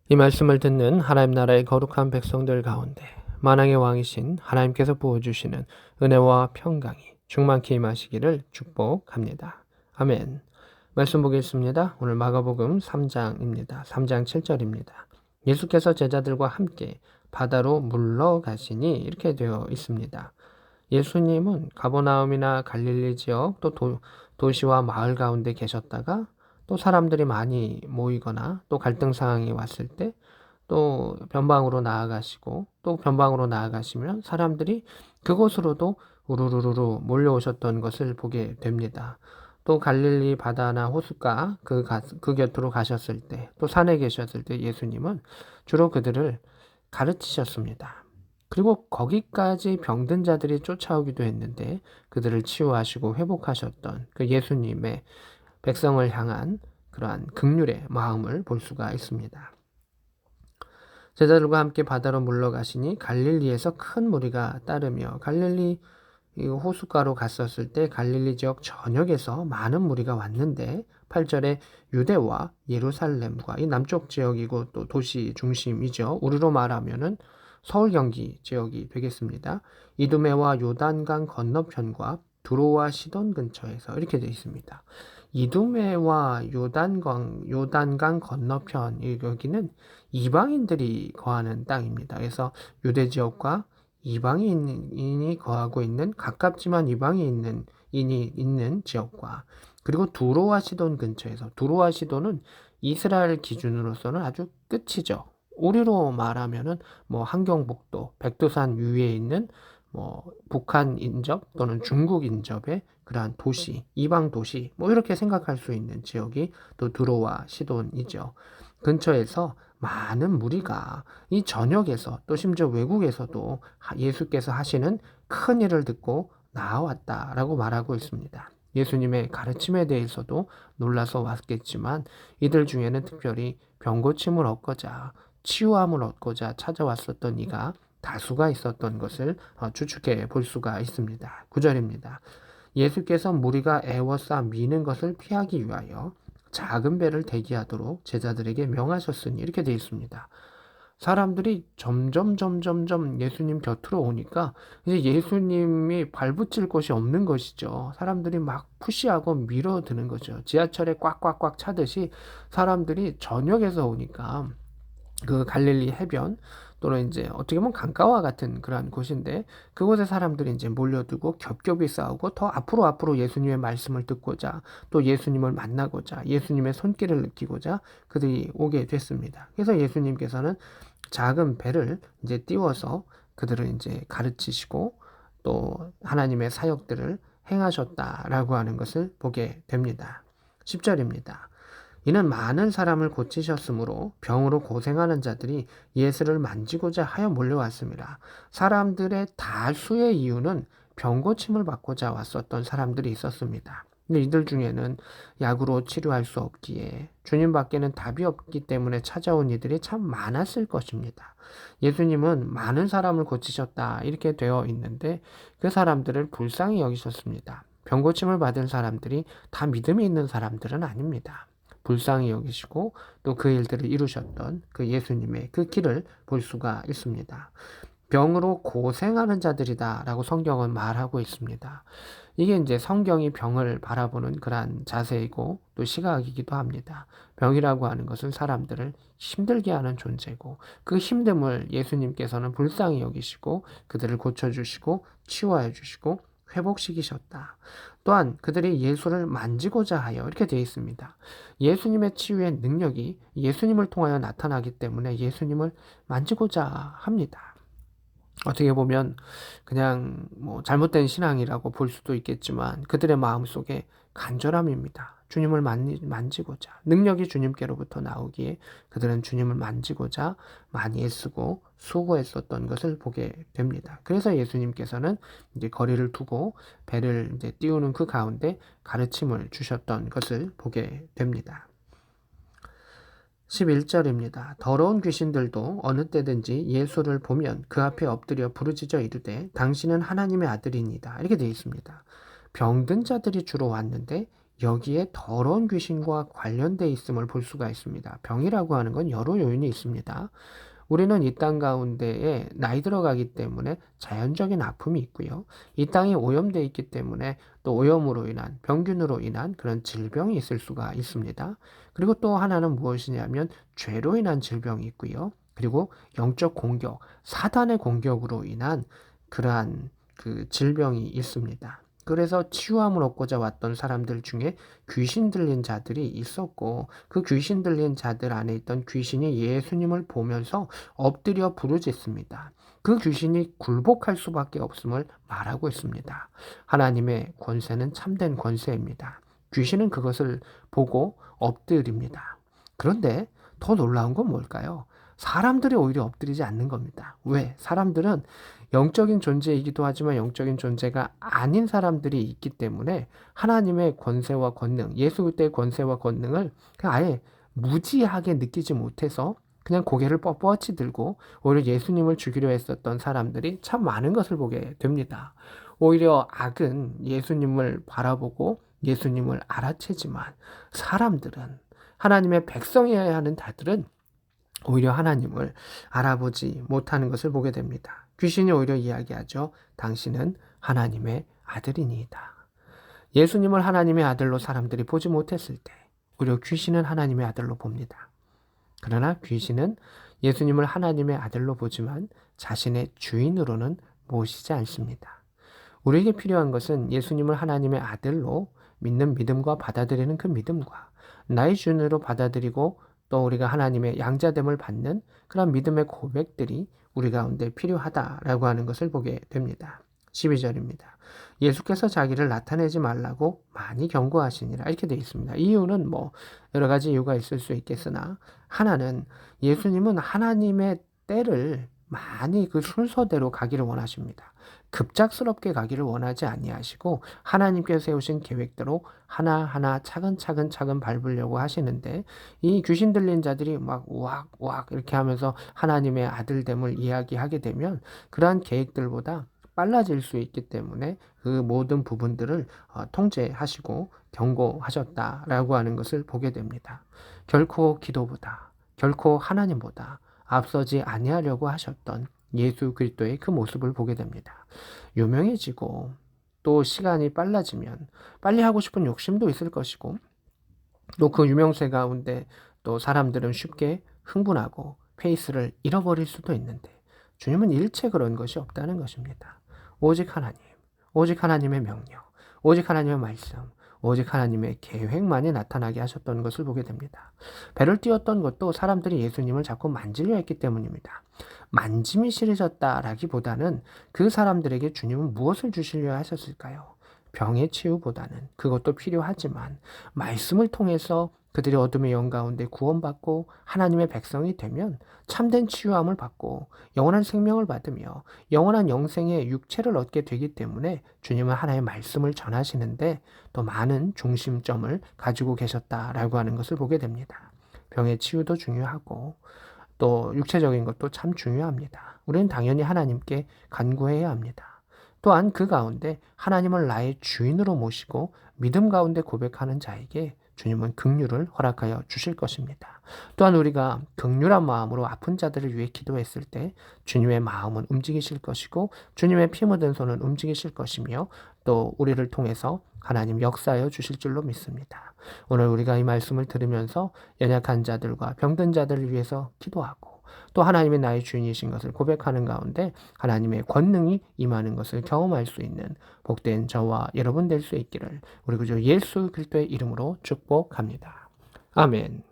이 말씀을 듣는 하나님 나라의 거룩한 백성들 가운데 만왕의 왕이신 하나님께서 부어주시는 은혜와 평강이 충만케 임하시기를 축복합니다. 아멘. 말씀 보겠습니다. 오늘 마가복음 3장입니다. 3장 7절입니다. 예수께서 제자들과 함께 바다로 물러가시니 이렇게 되어 있습니다. 예수님은 가버나움이나 갈릴리 지역 또 도시와 마을 가운데 계셨다가 또 사람들이 많이 모이거나 또 갈등 상황이 왔을 때 또 변방으로 나아가시고 또 변방으로 나아가시면 사람들이 그곳으로도 우르르르 몰려오셨던 것을 보게 됩니다. 또 갈릴리 바다나 호숫가 그 곁으로 가셨을 때 또 산에 계셨을 때 예수님은 주로 그들을 가르치셨습니다. 그리고 거기까지 병든 자들이 쫓아오기도 했는데 그들을 치유하시고 회복하셨던 그 예수님의 백성을 향한 그러한 긍휼의 마음을 볼 수가 있습니다. 제자들과 함께 바다로 물러가시니 갈릴리에서 큰 무리가 따르며 갈릴리 호숫가로 갔었을 때 갈릴리 지역 전역에서 많은 무리가 왔는데 8절에 유대와 예루살렘과 이 남쪽 지역이고 또 도시 중심이죠. 우리로 말하면은 서울 경기 지역이 되겠습니다. 이두메와 요단강 건너편과 두로와 시돈 근처에서 이렇게 되어 있습니다. 이두메와 요단강 건너편 여기는 이방인들이 거하는 땅입니다. 그래서 유대 지역과 이방인이 거하고 있는 가깝지만 이방인이 있는 지역과 그리고 두로와 시돈 근처에서 두로와 시돈은 이스라엘 기준으로서는 아주 끝이죠. 우리로 말하면은 뭐 한경북도 백두산 위에 있는 뭐 북한 인접 또는 중국 인접의 그러한 도시, 이방 도시 뭐 이렇게 생각할 수 있는 지역이 또 두로와 시돈이죠. 근처에서 많은 무리가 이 전역에서 또 심지어 외국에서도 예수께서 하시는 큰 일을 듣고 나왔다라고 말하고 있습니다. 예수님의 가르침에 대해서도 놀라서 왔겠지만 이들 중에는 특별히 병고침을 얻고자 치유함을 얻고자 찾아왔었던 이가 다수가 있었던 것을 추측해 볼 수가 있습니다. 9절입니다. 예수께서 무리가 애워싸 미는 것을 피하기 위하여 작은 배를 대기하도록 제자들에게 명하셨으니 이렇게 되어 있습니다. 사람들이 점점 예수님 곁으로 오니까 이제 예수님이 발붙일 곳이 없는 것이죠. 사람들이 막 푸시하고 밀어드는 거죠. 지하철에 꽉꽉꽉 차듯이 사람들이 전역에서 오니까 그 갈릴리 해변 또는 이제 어떻게 보면 강가와 같은 그러한 곳인데 그곳에 사람들이 이제 몰려들고 겹겹이 싸우고 더 앞으로 예수님의 말씀을 듣고자 또 예수님을 만나고자 예수님의 손길을 느끼고자 그들이 오게 됐습니다. 그래서 예수님께서는 작은 배를 이제 띄워서 그들을 이제 가르치시고 또 하나님의 사역들을 행하셨다라고 하는 것을 보게 됩니다. 10절입니다. 이는 많은 사람을 고치셨으므로 병으로 고생하는 자들이 예수를 만지고자 하여 몰려왔습니다. 사람들의 다수의 이유는 병 고침을 받고자 왔었던 사람들이 있었습니다. 근데 이들 중에는 약으로 치료할 수 없기에 주님밖에는 답이 없기 때문에 찾아온 이들이 참 많았을 것입니다. 예수님은 많은 사람을 고치셨다 이렇게 되어 있는데 그 사람들을 불쌍히 여기셨습니다. 병 고침을 받은 사람들이 다 믿음이 있는 사람들은 아닙니다. 불쌍히 여기시고 또 그 일들을 이루셨던 그 예수님의 그 길을 볼 수가 있습니다. 병으로 고생하는 자들이다라고 성경은 말하고 있습니다. 이게 이제 성경이 병을 바라보는 그러한 자세이고 또 시각이기도 합니다. 병이라고 하는 것은 사람들을 힘들게 하는 존재고 그 힘듦을 예수님께서는 불쌍히 여기시고 그들을 고쳐주시고 치유해 주시고 회복시키셨다. 또한 그들이 예수를 만지고자 하여 이렇게 되어 있습니다. 예수님의 치유의 능력이 예수님을 통하여 나타나기 때문에 예수님을 만지고자 합니다. 어떻게 보면 그냥 뭐 잘못된 신앙이라고 볼 수도 있겠지만 그들의 마음속에 간절함입니다. 주님을 만지고자 능력이 주님께로부터 나오기에 그들은 주님을 만지고자 많이 애쓰고 수고했었던 것을 보게 됩니다. 그래서 예수님께서는 이제 거리를 두고 배를 이제 띄우는 그 가운데 가르침을 주셨던 것을 보게 됩니다. 11절입니다. 더러운 귀신들도 어느 때든지 예수를 보면 그 앞에 엎드려 부르짖어 이르되 당신은 하나님의 아들이니다. 이렇게 되어 있습니다. 병든 자들이 주로 왔는데 여기에 더러운 귀신과 관련돼 있음을 볼 수가 있습니다. 병이라고 하는 건 여러 요인이 있습니다. 우리는 이 땅 가운데에 나이 들어가기 때문에 자연적인 아픔이 있고요. 이 땅이 오염되어 있기 때문에 또 오염으로 인한 병균으로 인한 그런 질병이 있을 수가 있습니다. 그리고 또 하나는 무엇이냐면 죄로 인한 질병이 있고요. 그리고 영적 공격, 사단의 공격으로 인한 그러한 그 질병이 있습니다. 그래서 치유함을 얻고자 왔던 사람들 중에 귀신 들린 자들이 있었고, 그 귀신 들린 자들 안에 있던 귀신이 예수님을 보면서 엎드려 부르짖습니다. 그 귀신이 굴복할 수밖에 없음을 말하고 있습니다. 하나님의 권세는 참된 권세입니다. 귀신은 그것을 보고 엎드립니다. 그런데 더 놀라운 건 뭘까요? 사람들이 오히려 엎드리지 않는 겁니다. 왜? 사람들은 영적인 존재이기도 하지만 영적인 존재가 아닌 사람들이 있기 때문에 하나님의 권세와 권능, 예수 그리스도의 권세와 권능을 그냥 아예 무지하게 느끼지 못해서 그냥 고개를 뻣뻣이 들고 오히려 예수님을 죽이려 했었던 사람들이 참 많은 것을 보게 됩니다. 오히려 악은 예수님을 바라보고 예수님을 알아채지만 사람들은, 하나님의 백성이어야 하는 자들은 오히려 하나님을 알아보지 못하는 것을 보게 됩니다. 귀신이 오히려 이야기하죠. 당신은 하나님의 아들이니이다. 예수님을 하나님의 아들로 사람들이 보지 못했을 때 오히려 귀신은 하나님의 아들로 봅니다. 그러나 귀신은 예수님을 하나님의 아들로 보지만 자신의 주인으로는 모시지 않습니다. 우리에게 필요한 것은 예수님을 하나님의 아들로 믿는 믿음과 받아들이는 그 믿음과 나의 주인으로 받아들이고 또 우리가 하나님의 양자됨을 받는 그런 믿음의 고백들이 우리 가운데 필요하다라고 하는 것을 보게 됩니다. 12절입니다. 예수께서 자기를 나타내지 말라고 많이 경고하시니라 이렇게 되어 있습니다. 이유는 여러 가지 이유가 있을 수 있겠으나 하나는 예수님은 하나님의 때를 많이 그 순서대로 가기를 원하십니다. 급작스럽게 가기를 원하지 아니하시고 하나님께서 세우신 계획대로 하나하나 차근차근 밟으려고 하시는데 이 귀신 들린 자들이 막 우악 이렇게 하면서 하나님의 아들됨을 이야기하게 되면 그러한 계획들보다 빨라질 수 있기 때문에 그 모든 부분들을 통제하시고 경고하셨다라고 하는 것을 보게 됩니다. 결코 기도보다, 결코 하나님보다 앞서지 아니하려고 하셨던 예수 그리스도의 그 모습을 보게 됩니다. 유명해지고 또 시간이 빨라지면 빨리 하고 싶은 욕심도 있을 것이고 또 그 유명세 가운데 또 사람들은 쉽게 흥분하고 페이스를 잃어버릴 수도 있는데 주님은 일체 그런 것이 없다는 것입니다. 오직 하나님, 오직 하나님의 명령, 오직 하나님의 말씀, 오직 하나님의 계획만이 나타나게 하셨던 것을 보게 됩니다. 배를 띄웠던 것도 사람들이 예수님을 자꾸 만지려 했기 때문입니다. 만짐이 싫으셨다라기보다는 그 사람들에게 주님은 무엇을 주시려 하셨을까요? 병의 치유보다는 그것도 필요하지만 말씀을 통해서 그들이 어둠의 영 가운데 구원받고 하나님의 백성이 되면 참된 치유함을 받고 영원한 생명을 받으며 영원한 영생의 육체를 얻게 되기 때문에 주님은 하나님의 말씀을 전하시는데 또 많은 중심점을 가지고 계셨다라고 하는 것을 보게 됩니다. 병의 치유도 중요하고 또 육체적인 것도 참 중요합니다. 우리는 당연히 하나님께 간구해야 합니다. 또한 그 가운데 하나님을 나의 주인으로 모시고 믿음 가운데 고백하는 자에게 주님은 긍휼을 허락하여 주실 것입니다. 또한 우리가 긍휼한 마음으로 아픈 자들을 위해 기도했을 때 주님의 마음은 움직이실 것이고 주님의 피 묻은 손은 움직이실 것이며 또 우리를 통해서 하나님 역사하여 주실 줄로 믿습니다. 오늘 우리가 이 말씀을 들으면서 연약한 자들과 병든 자들을 위해서 기도하고 또 하나님의 나의 주인이신 것을 고백하는 가운데 하나님의 권능이 임하는 것을 경험할 수 있는 복된 저와 여러분 될 수 있기를 우리 구주 예수 그리스도의 이름으로 축복합니다. 아멘.